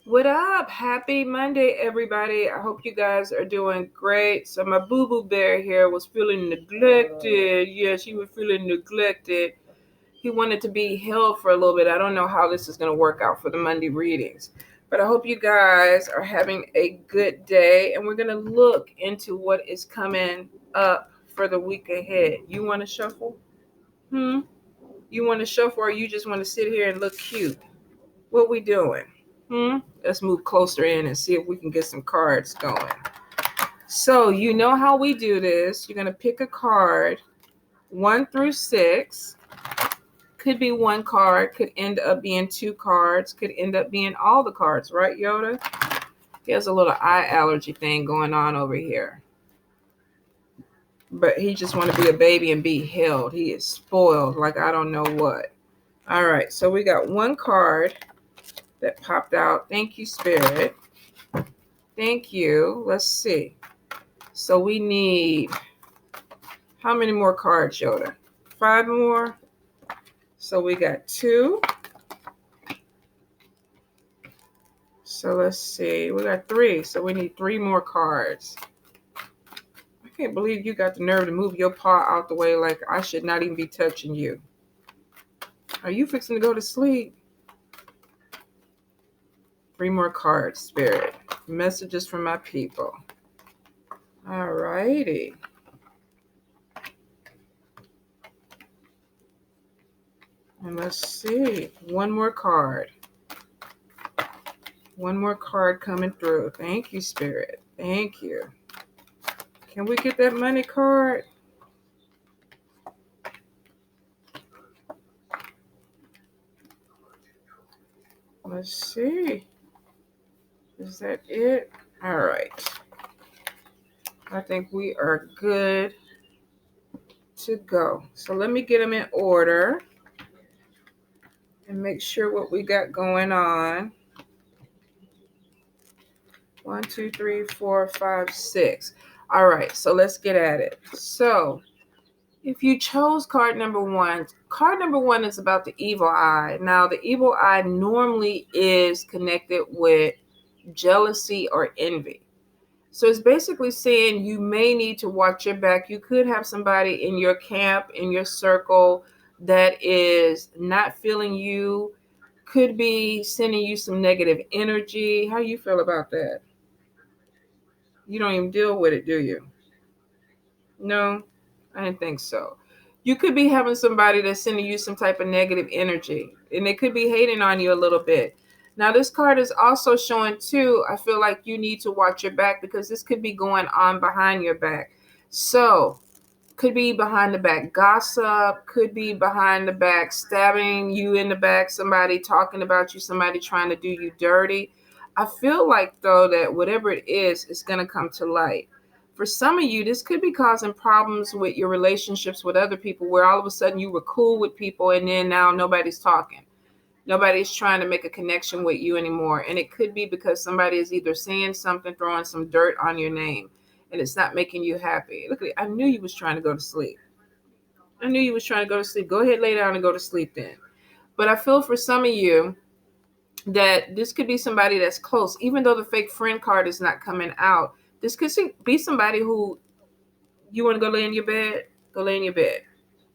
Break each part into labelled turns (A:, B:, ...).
A: What up? Happy Monday, everybody. I hope you guys are doing great. So, my boo boo bear here was feeling neglected. Yeah, she was feeling neglected. He wanted to be held for a little bit. I don't know how this is going to work out for the Monday readings, but I hope you guys are having a good day. And we're going to look into what is coming up for the week ahead. You want to shuffle? You want to shuffle, or you just want to sit here and look cute? What we doing? Let's move closer in and see if we can get some cards going. So you know how we do this. You're gonna pick a card, 1 through 6. Could be one card, could end up being two cards, could end up being all the cards, right, Yoda? He has a little eye allergy thing going on over here. But he just want to be a baby and be held. He is spoiled like I don't know what. All right, so we got one card that popped out. Thank you, Spirit. Thank you. Let's see. So we need, how many more cards, Yoda? 5 more. So we got 2. So let's see. We got 3. So we need 3 more cards. I can't believe you got the nerve to move your paw out the way like I should not even be touching you. Are you fixing to go to sleep? 3 more cards, Spirit. Messages from my people. All righty. And let's see. 1 more card. 1 more card coming through. Thank you, Spirit. Thank you. Can we get that money card? Let's see. Is that it? All right. I think we are good to go. So let me get them in order and make sure what we got going on. 1, 2, 3, 4, 5, 6. All right, so let's get at it. So if you chose card number 1 is about the evil eye. Now, the evil eye normally is connected with jealousy or envy. So it's basically saying you may need to watch your back. You could have somebody in your camp, in your circle, that is not feeling you, could be sending you some negative energy. How do you feel about that? You don't even deal with it, do you? No, I didn't think so. You could be having somebody that's sending you some type of negative energy, and they could be hating on you a little bit. Now, this card is also showing, too, I feel like you need to watch your back because this could be going on behind your back. So, could be behind the back gossip, could be behind the back stabbing you in the back, somebody talking about you, somebody trying to do you dirty. I feel like, though, that whatever it is going to come to light. For some of you, this could be causing problems with your relationships with other people where all of a sudden you were cool with people and then now nobody's talking. Nobody's trying to make a connection with you anymore. And it could be because somebody is either saying something, throwing some dirt on your name, and it's not making you happy. Look at it. I knew you was trying to go to sleep. I knew you was trying to go to sleep. Go ahead, lay down and go to sleep then. But I feel for some of you that this could be somebody that's close. Even though the fake friend card is not coming out, this could be somebody who you want to go lay in your bed. Go lay in your bed.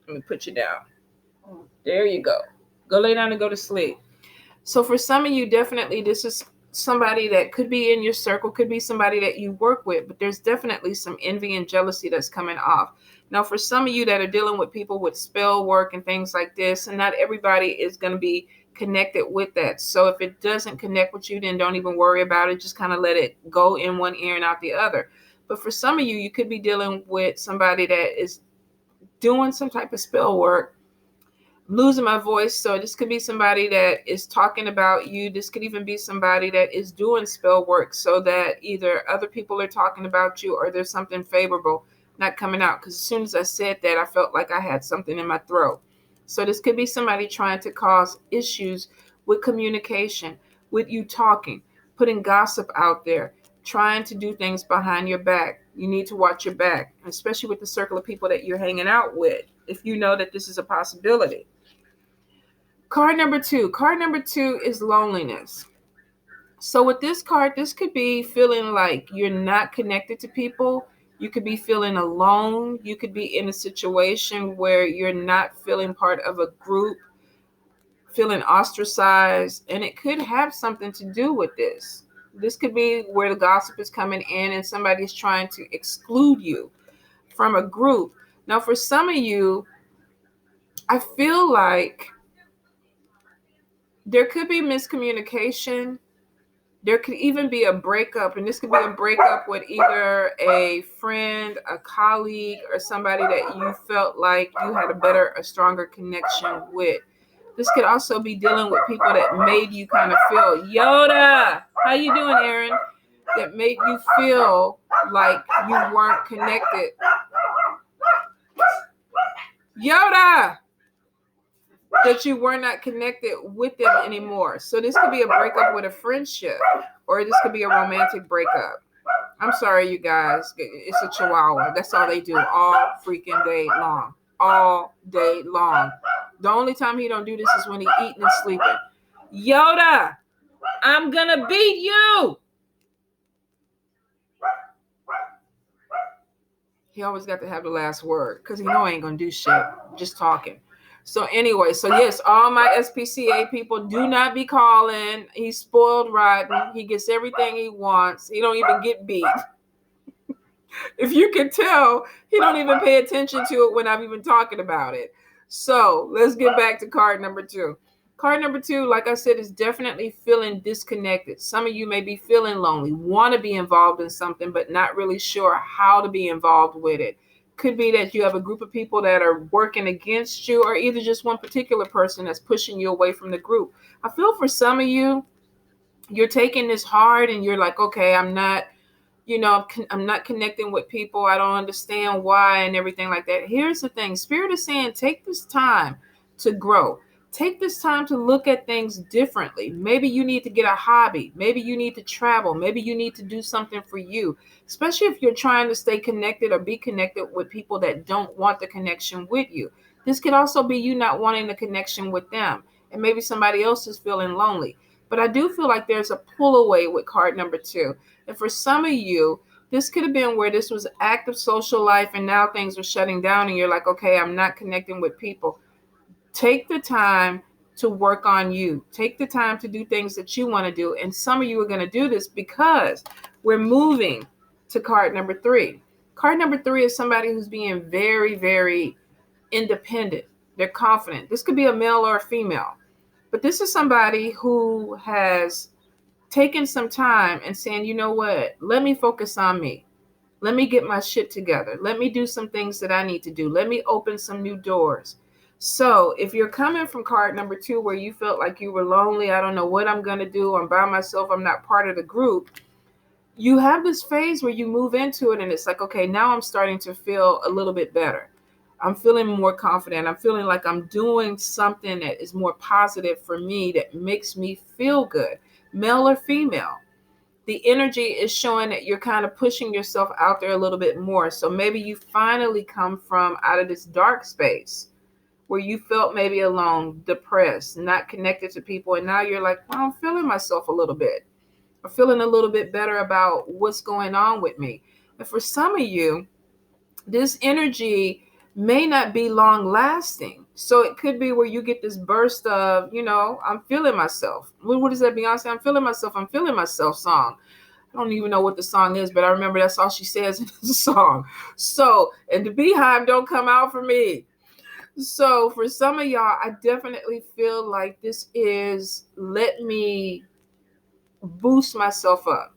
A: Let me put you down. There you go. Go lay down and go to sleep. So for some of you, definitely this is somebody that could be in your circle, could be somebody that you work with, but there's definitely some envy and jealousy that's coming off. Now, for some of you that are dealing with people with spell work and things like this, and not everybody is going to be connected with that. So if it doesn't connect with you, then don't even worry about it. Just kind of let it go in one ear and out the other. But for some of you, you could be dealing with somebody that is doing some type of spell work. I'm losing my voice, so this could be somebody that is talking about you. This could even be somebody that is doing spell work so that either other people are talking about you or there's something favorable not coming out. Because as soon as I said that, I felt like I had something in my throat. So this could be somebody trying to cause issues with communication, with you talking, putting gossip out there, trying to do things behind your back. You need to watch your back, especially with the circle of people that you're hanging out with, if you know that this is a possibility. Card number 2. Card number 2 is loneliness. So with this card, this could be feeling like you're not connected to people. You could be feeling alone. You could be in a situation where you're not feeling part of a group, feeling ostracized, and it could have something to do with this. This could be where the gossip is coming in and somebody's trying to exclude you from a group. Now, for some of you, I feel like there could be miscommunication. There could even be a breakup, and this could be a breakup with either a friend, a colleague, or somebody that you felt like you had a stronger connection with. This could also be dealing with people that made you kind of feel, Yoda, how you doing, Aaron? That made you feel like you weren't connected. Yoda! That you were not connected with them anymore. So this could be a breakup with a friendship, or this could be a romantic breakup. I'm sorry, you guys. It's a chihuahua. That's all they do all freaking day long. All day long. The only time he don't do this is when he eating and sleeping. Yoda, I'm gonna beat you. He always got to have the last word because he know I ain't gonna do shit. Just talking. So anyway, so yes, all my SPCA people, do not be calling. He's spoiled rotten. He gets everything he wants. He don't even get beat. If you can tell, he don't even pay attention to it when I'm even talking about it. So let's get back to card number 2. Card number 2, like I said, is definitely feeling disconnected. Some of you may be feeling lonely, want to be involved in something, but not really sure how to be involved with it. Could be that you have a group of people that are working against you, or either just one particular person that's pushing you away from the group. I feel for some of you, you're taking this hard and you're like, okay, I'm not connecting with people. I don't understand why and everything like that. Here's the thing. Spirit is saying, take this time to grow. Take this time to look at things differently. Maybe you need to get a hobby. Maybe you need to travel. Maybe you need to do something for you, especially if you're trying to stay connected or be connected with people that don't want the connection with you. This could also be you not wanting the connection with them. And maybe somebody else is feeling lonely. But I do feel like there's a pull away with card number 2. And for some of you, this could have been where this was active social life and now things are shutting down and you're like, okay, I'm not connecting with people. Take the time to work on you. Take the time to do things that you want to do. And some of you are going to do this because we're moving to card number 3. Card number 3 is somebody who's being very, very independent. They're confident. This could be a male or a female. But this is somebody who has taking some time and saying, you know what, let me focus on me. Let me get my shit together. Let me do some things that I need to do. Let me open some new doors. So if you're coming from card number 2 where you felt like you were lonely, I don't know what I'm going to do, I'm by myself, I'm not part of the group, you have this phase where you move into it and it's like, okay, now I'm starting to feel a little bit better. I'm feeling more confident. I'm feeling like I'm doing something that is more positive for me, that makes me feel good. Male or female, the energy is showing that you're kind of pushing yourself out there a little bit more. So maybe you finally come from out of this dark space where you felt maybe alone, depressed, not connected to people. And now you're like, well, I'm feeling myself a little bit. I'm feeling a little bit better about what's going on with me. And for some of you, this energy may not be long lasting. So it could be where you get this burst of, I'm feeling myself. What is that, Beyonce? I'm feeling myself song. I don't even know what the song is, but I remember that's all she says in the song. So, and the beehive don't come out for me. So for some of y'all, I definitely feel like this is, let me boost myself up.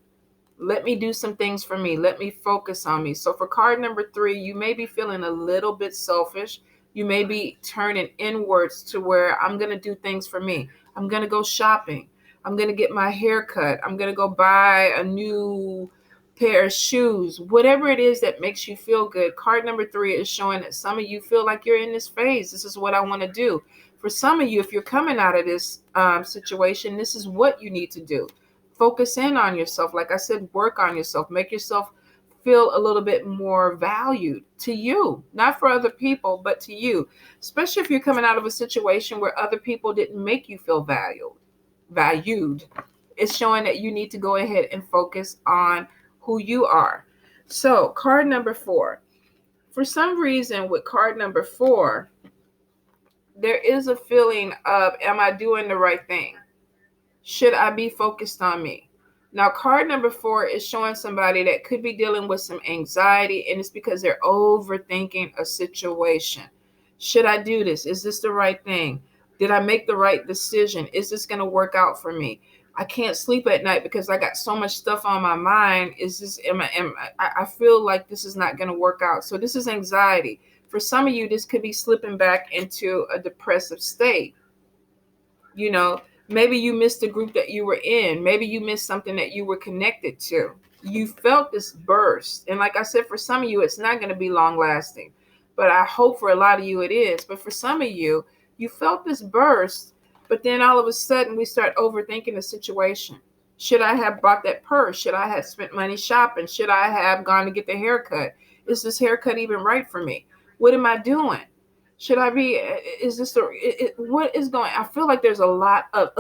A: Let me do some things for me. Let me focus on me. So for card number 3, you may be feeling a little bit selfish. You may be turning inwards to where I'm going to do things for me. I'm going to go shopping. I'm going to get my hair cut. I'm going to go buy a new pair of shoes. Whatever it is that makes you feel good. Card number 3 is showing that some of you feel like you're in this phase. This is what I want to do. For some of you, if you're coming out of this situation, this is what you need to do. Focus in on yourself. Like I said, work on yourself. Make yourself feel a little bit more valued to you, not for other people, but to you. Especially if you're coming out of a situation where other people didn't make you feel valued. It's showing that you need to go ahead and focus on who you are. So card number 4. For some reason with card number 4, there is a feeling of, am I doing the right thing? Should I be focused on me? Now, card number 4 is showing somebody that could be dealing with some anxiety, and it's because they're overthinking a situation. Should I do this? Is this the right thing? Did I make the right decision? Is this going to work out for me? I can't sleep at night because I got so much stuff on my mind. I feel like this is not going to work out. So this is anxiety. For some of you, this could be slipping back into a depressive state. You know, maybe you missed the group that you were in. Maybe you missed something that you were connected to. You felt this burst. And like I said, for some of you, it's not going to be long lasting. But I hope for a lot of you it is. But for some of you, you felt this burst. But then all of a sudden, we start overthinking the situation. Should I have bought that purse? Should I have spent money shopping? Should I have gone to get the haircut? Is this haircut even right for me? What am I doing? Should I be, is this the, what is going, I feel like there's a lot of,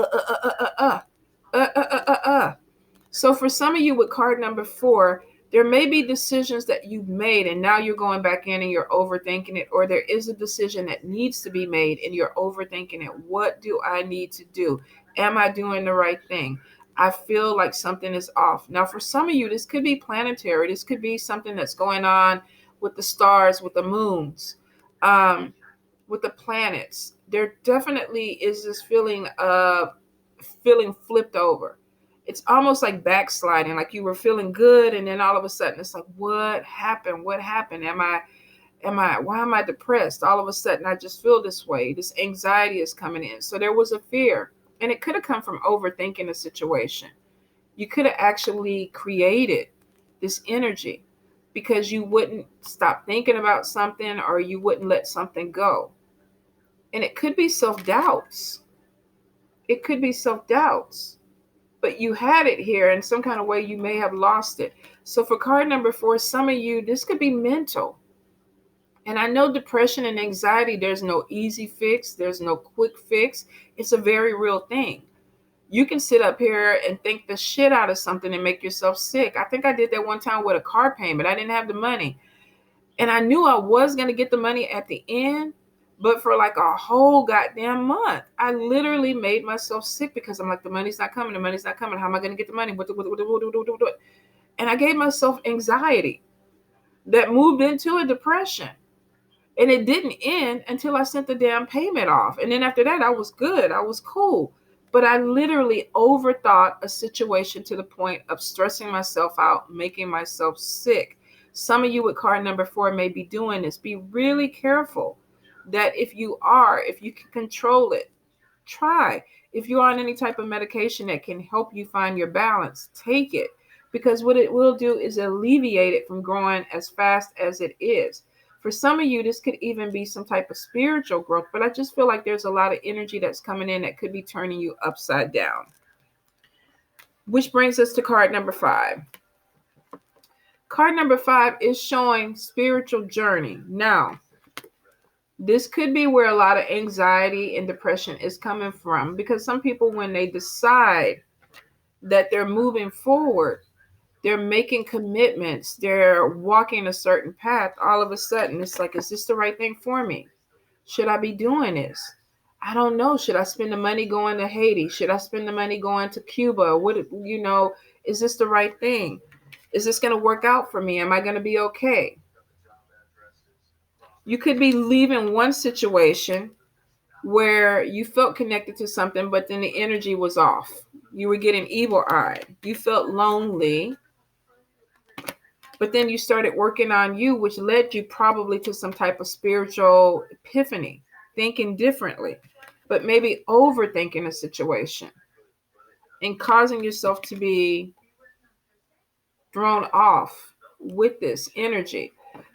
A: So for some of you with card number 4, there may be decisions that you've made and now you're going back in and you're overthinking it, or there is a decision that needs to be made and you're overthinking it. What do I need to do? Am I doing the right thing? I feel like something is off. Now, for some of you, this could be planetary. This could be something that's going on with the stars, with the moons. With the planets, there definitely is this feeling of feeling flipped over. It's almost like backsliding, like you were feeling good and then all of a sudden it's like, what happened? What happened? Why am I depressed? All of a sudden I just feel this way. This anxiety is coming in. So there was a fear, and it could have come from overthinking the situation. You could have actually created this energy because you wouldn't stop thinking about something or you wouldn't let something go. And it could be self-doubts. It could be self-doubts. But you had it here in some kind of way. You may have lost it. So for card number 4, some of you, this could be mental. And I know depression and anxiety, there's no easy fix. There's no quick fix. It's a very real thing. You can sit up here and think the shit out of something and make yourself sick. I think I did that one time with a car payment. I didn't have the money. And I knew I was going to get the money at the end. But for like a whole goddamn month, I literally made myself sick because I'm like, the money's not coming. The money's not coming. How am I going to get the money? And I gave myself anxiety that moved into a depression. And it didn't end until I sent the damn payment off. And then after that, I was good. I was cool. But I literally overthought a situation to the point of stressing myself out, making myself sick. Some of you with card number 4 may be doing this. Be really careful that if you can control it, try. If you're on any type of medication that can help you find your balance, take it. Because what it will do is alleviate it from growing as fast as it is. For some of you, this could even be some type of spiritual growth, but I just feel like there's a lot of energy that's coming in that could be turning you upside down. Which brings us to card number 5. Card number 5 is showing spiritual journey. Now, this could be where a lot of anxiety and depression is coming from, because some people, when they decide that they're moving forward, they're making commitments, they're walking a certain path, all of a sudden it's like, is this the right thing for me? Should I be doing this? I don't know. Should I spend the money going to Haiti? Should I spend the money going to Cuba? Is this the right thing? Is this going to work out for me? Am I going to be okay? You could be leaving one situation where you felt connected to something, but then the energy was off. You were getting evil-eyed. You felt lonely. But then you started working on you, which led you probably to some type of spiritual epiphany, thinking differently, but maybe overthinking a situation and causing yourself to be thrown off with this energy.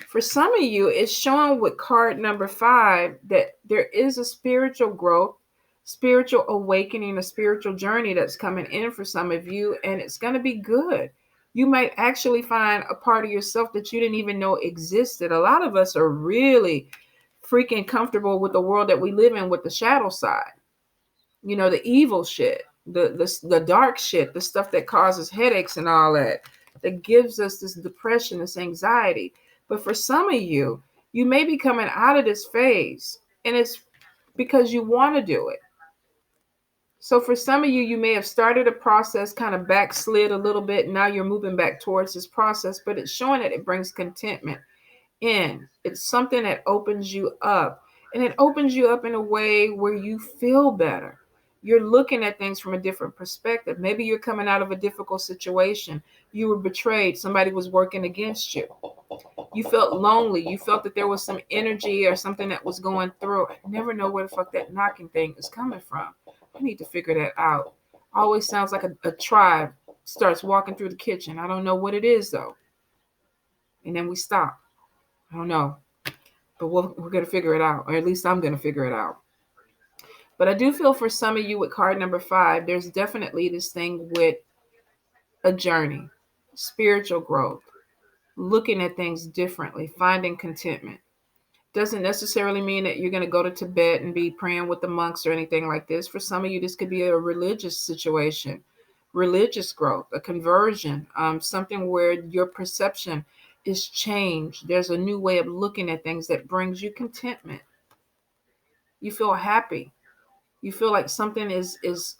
A: For some of you, it's showing with card number 5 that there is a spiritual growth, spiritual awakening, a spiritual journey that's coming in for some of you, and it's going to be good. You might actually find a part of yourself that you didn't even know existed. A lot of us are really freaking comfortable with the world that we live in, with the shadow side, the evil shit. the dark shit, the stuff that causes headaches and all that gives us this depression, this anxiety. But for some of you, you may be coming out of this phase, and it's because you want to do it. So for some of you, you may have started a process, kind of backslid a little bit. Now you're moving back towards this process, but it's showing that it brings contentment in. It's something that opens you up, and it opens you up in a way where you feel better. You're looking at things from a different perspective. Maybe you're coming out of a difficult situation. You were betrayed. Somebody was working against you. You felt lonely. You felt that there was some energy or something that was going through. I never know where the fuck that knocking thing is coming from. I need to figure that out. Always sounds like a tribe starts walking through the kitchen. I don't know what it is though. And then we stop. I don't know. But we're going to figure it out. Or at least I'm going to figure it out. But I do feel for some of you with card number 5, there's definitely this thing with a journey, spiritual growth, looking at things differently, finding contentment. Doesn't necessarily mean that you're going to go to Tibet and be praying with the monks or anything like this. For some of you, this could be a religious situation, religious growth, a conversion, something where your perception is changed. There's a new way of looking at things that brings you contentment. You feel happy. You feel like something is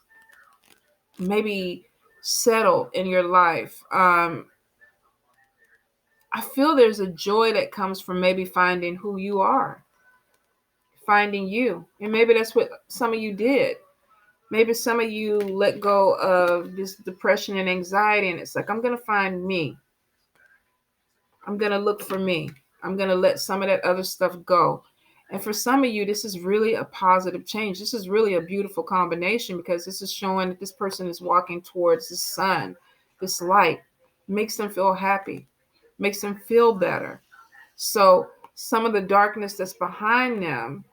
A: maybe settled in your life. I feel there's a joy that comes from maybe finding who you are, finding you. And maybe that's what some of you did. Maybe some of you let go of this depression and anxiety, and it's like, I'm going to find me. I'm going to look for me. I'm going to let some of that other stuff go. And for some of you, this is really a positive change. This is really a beautiful combination because this is showing that this person is walking towards the sun, this light, makes them feel happy, makes them feel better. So some of the darkness that's behind them,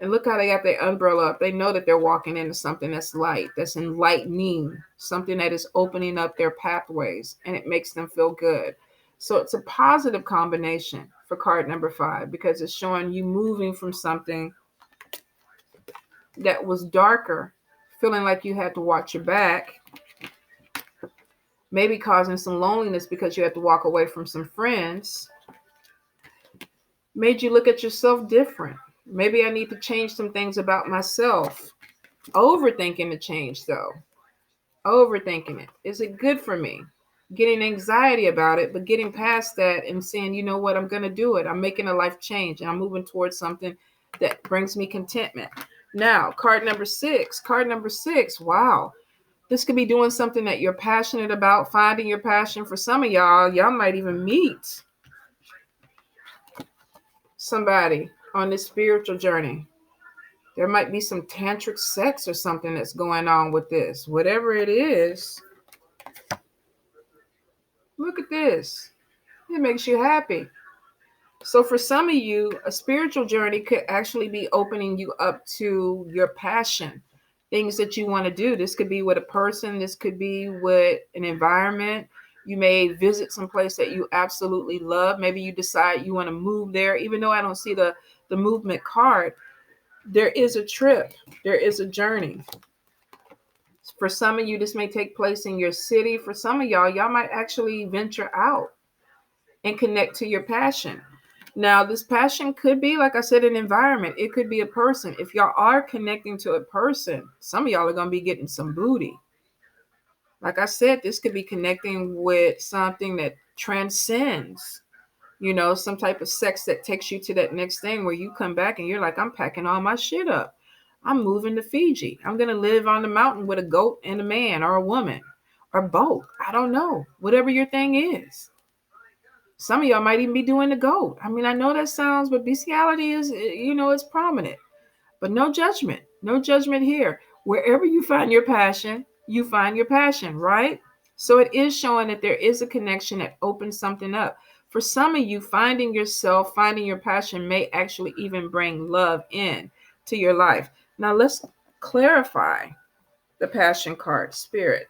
A: and look how they got their umbrella up. They know that they're walking into something that's light, that's enlightening, something that is opening up their pathways, and it makes them feel good. So it's a positive combination for card number 5 because it's showing you moving from something that was darker, feeling like you had to watch your back, maybe causing some loneliness because you had to walk away from some friends, made you look at yourself different. Maybe I need to change some things about myself. Overthinking the change though. Overthinking it. Is it good for me? Getting anxiety about it, but getting past that and saying, you know what, I'm going to do it. I'm making a life change and I'm moving towards something that brings me contentment. Now, card number 6. Card number 6. Wow. This could be doing something that you're passionate about, finding your passion. For some of y'all, y'all might even meet somebody on this spiritual journey. There might be some tantric sex or something that's going on with this. Whatever it is, look at this. It makes you happy. So for some of you, a spiritual journey could actually be opening you up to your passion, things that you want to do. This could be with a person. This could be with an environment. You may visit some place that you absolutely love. Maybe you decide you want to move there. Even though I don't see the movement card, there is a trip. There is a journey. For some of you, this may take place in your city. For some of y'all might actually venture out and connect to your passion. Now, this passion could be, like I said, an environment. It could be a person. If y'all are connecting to a person, some of y'all are going to be getting some booty. Like I said, this could be connecting with something that transcends, some type of sex that takes you to that next thing where you come back and you're like, I'm packing all my shit up. I'm moving to Fiji. I'm going to live on the mountain with a goat and a man or a woman or both. I don't know. Whatever your thing is. Some of y'all might even be doing the goat. I mean, I know that sounds, but bestiality is, it's prominent. But no judgment. No judgment here. Wherever you find your passion, right? So it is showing that there is a connection that opens something up. For some of you, finding yourself, finding your passion may actually even bring love in to your life. Now let's clarify the passion card, spirit.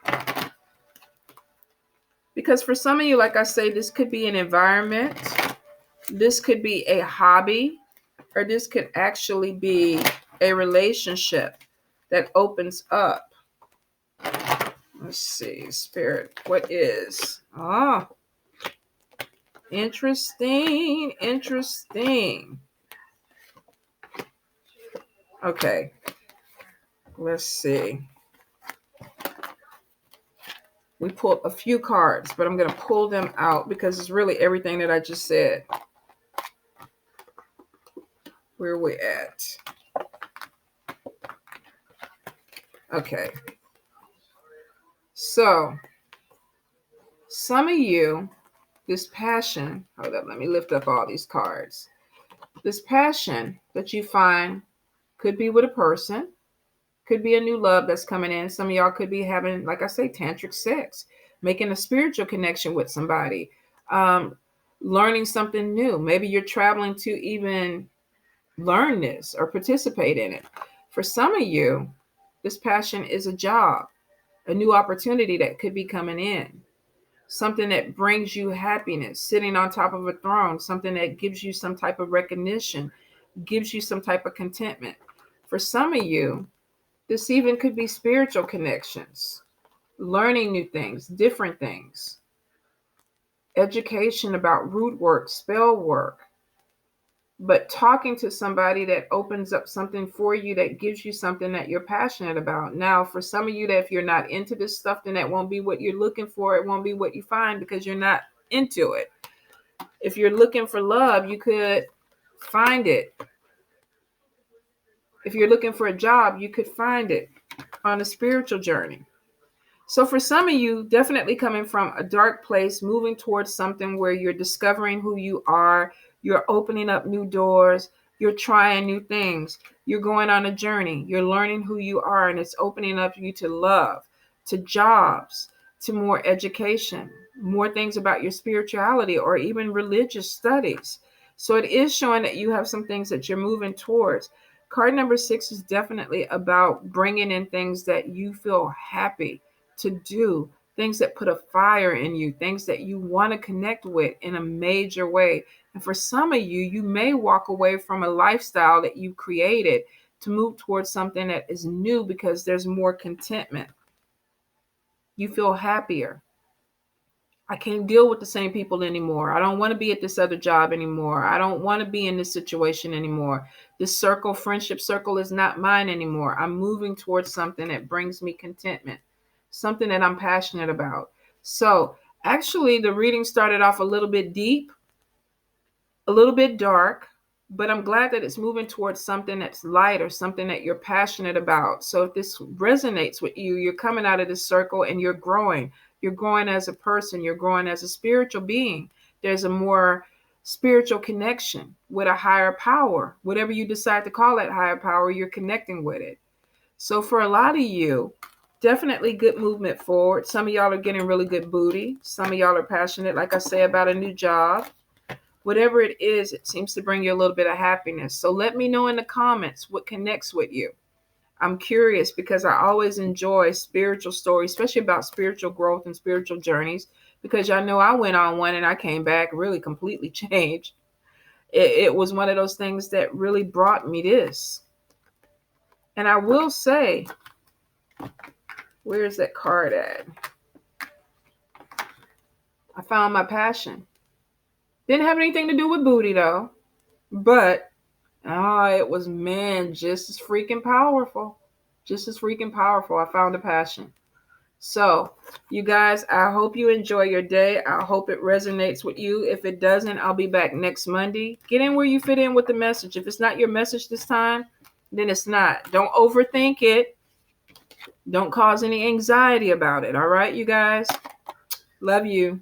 A: Because for some of you, like I say, this could be an environment, this could be a hobby, or this could actually be a relationship that opens up. Let's see, Spirit, what is? Ah, interesting, interesting. Okay, let's see. We pulled a few cards, but I'm going to pull them out because it's really everything that I just said. Where are we at? Okay. So, some of you, this passion, hold up, let me lift up all these cards. This passion that you find could be with a person, could be a new love that's coming in. Some of y'all could be having, like I say, tantric sex, making a spiritual connection with somebody, learning something new. Maybe you're traveling to even learn this or participate in it. For some of you, this passion is a job, a new opportunity that could be coming in, something that brings you happiness, sitting on top of a throne, something that gives you some type of recognition, gives you some type of contentment. For some of you, this even could be spiritual connections, learning new things, different things, education about root work, spell work, but talking to somebody that opens up something for you, that gives you something that you're passionate about. Now, for some of you, that if you're not into this stuff, then that won't be what you're looking for. It won't be what you find because you're not into it. If you're looking for love, you could find it. If you're looking for a job, you could find it on a spiritual journey. So for some of you, definitely coming from a dark place, moving towards something where you're discovering who you are, you're opening up new doors, you're trying new things, you're going on a journey, you're learning who you are, and it's opening up you to love, to jobs, to more education, more things about your spirituality or even religious studies. So it is showing that you have some things that you're moving towards. Card number 6 is definitely about bringing in things that you feel happy to do, things that put a fire in you, things that you want to connect with in a major way. And for some of you, you may walk away from a lifestyle that you created to move towards something that is new because there's more contentment. You feel happier. I can't deal with the same people anymore. I don't want to be at this other job anymore. I don't want to be in this situation anymore. This circle, friendship circle, is not mine anymore. I'm moving towards something that brings me contentment, something that I'm passionate about. So actually, the reading started off a little bit deep, a little bit dark, but I'm glad that it's moving towards something that's light or something that you're passionate about. So if this resonates with you, you're coming out of this circle and you're growing. You're growing as a person. You're growing as a spiritual being. There's a more spiritual connection with a higher power. Whatever you decide to call that higher power, you're connecting with it. So for a lot of you, definitely good movement forward. Some of y'all are getting really good booty. Some of y'all are passionate, like I say, about a new job. Whatever it is, it seems to bring you a little bit of happiness. So let me know in the comments what connects with you. I'm curious because I always enjoy spiritual stories, especially about spiritual growth and spiritual journeys, because y'all know I went on one and I came back really completely changed. It was one of those things that really brought me this. And I will say, where's that card at? I found my passion. Didn't have anything to do with booty though, but it was, man, just as freaking powerful. Just as freaking powerful. I found a passion. So, you guys, I hope you enjoy your day. I hope it resonates with you. If it doesn't, I'll be back next Monday. Get in where you fit in with the message. If it's not your message this time, then it's not. Don't overthink it. Don't cause any anxiety about it. All right, you guys? Love you.